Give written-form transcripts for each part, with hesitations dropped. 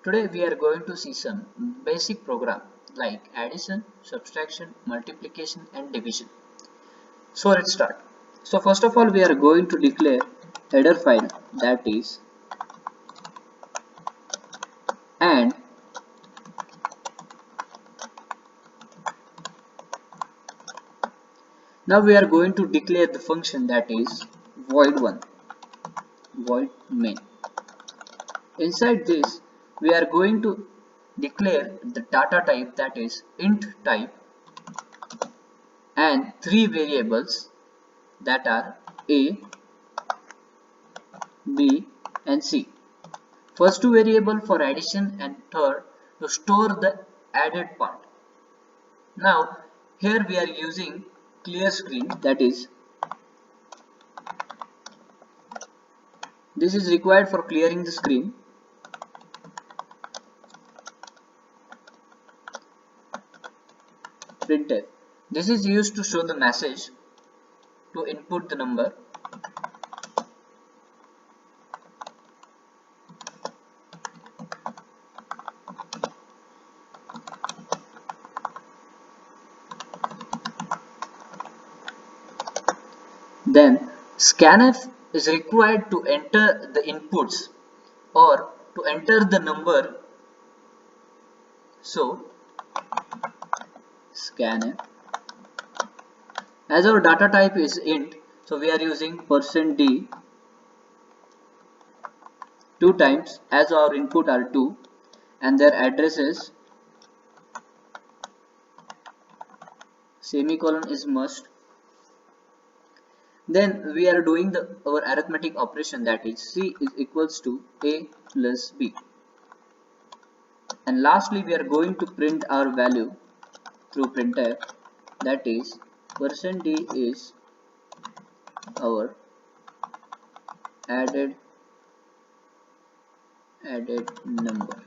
Today we are going to see some basic program like addition, subtraction, multiplication and division. So let's start. So first of all we are going to declare header file, that is, and now we are going to declare the function, that is void1, void main. Inside this we are going to declare the data type, that is int type, and three variables that are a, b and c. First two variable for addition and third to store the added part. Now here we are using clear screen, that is this is required for clearing the screen. Printf, this is used to show the message to input the number. Then scanf is required to enter the inputs or to enter the number. So scanf, as our data type is int, so we are using %d 2 times, as our input are 2 and their address is semicolon is must. Then we are doing our arithmetic operation, that is c is equals to a plus b, and lastly we are going to print our value through printf, that is %d is our added number.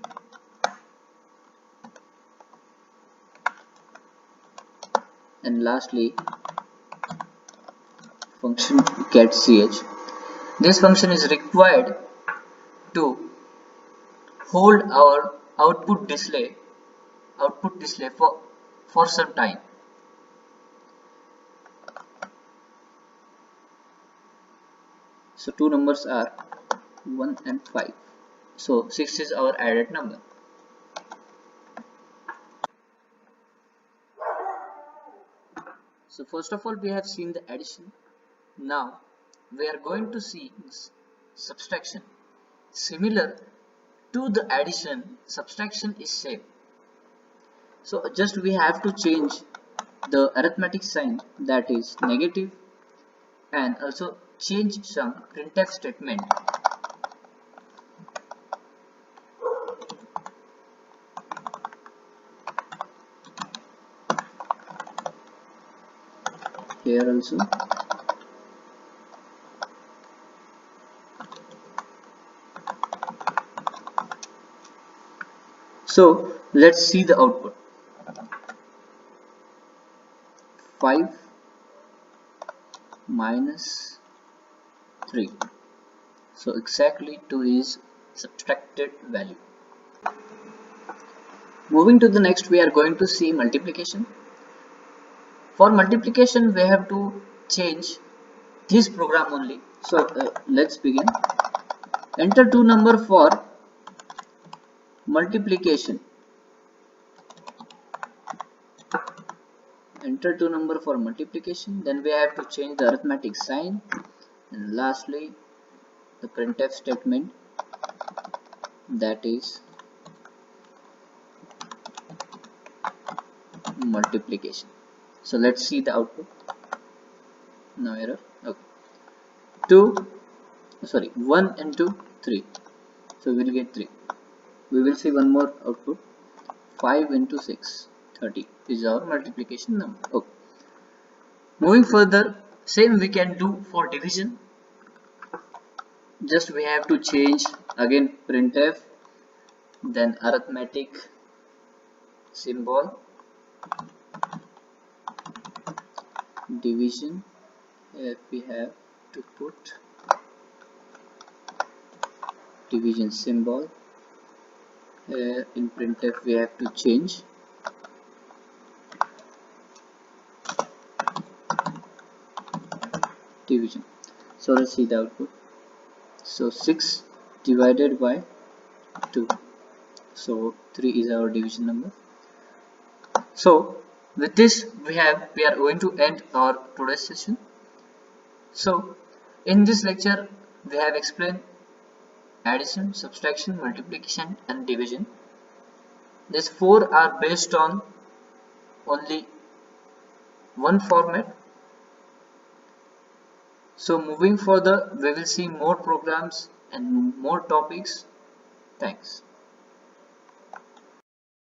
And lastly function get ch. This function is required to hold our output display for some time. So two numbers are 1 and 5. So 6 is our added number. So first of all we have seen the addition. Now we are going to see subtraction. Similar to the addition, subtraction is same. So just we have to change the arithmetic sign, that is negative, and also change some printf statement. Here also. So let's see the output. 5 minus 3. So exactly 2 is subtracted value. Moving to the next, we are going to see multiplication. For multiplication we have to change this program only. So let's begin. Enter two number for multiplication. Enter two number for multiplication. Then we have to change the arithmetic sign, and lastly the printf statement, that is multiplication. So let's see the output. No error. Okay. 1 into 3. So we will get 3. We will see one more output. 5 into 6, 30 is our multiplication number. Okay. Moving further, same we can do for division. Just we have to change again printf, then arithmetic symbol, division. Here we have to put division symbol, in printf we have to change division. So let's see the output. So 6 divided by 2, so 3 is our division number. So with this we are going to end our today's session. So in this lecture we have explained addition, subtraction, multiplication and division. These four are based on only one format. So moving further we will see more programs and more topics. Thanks.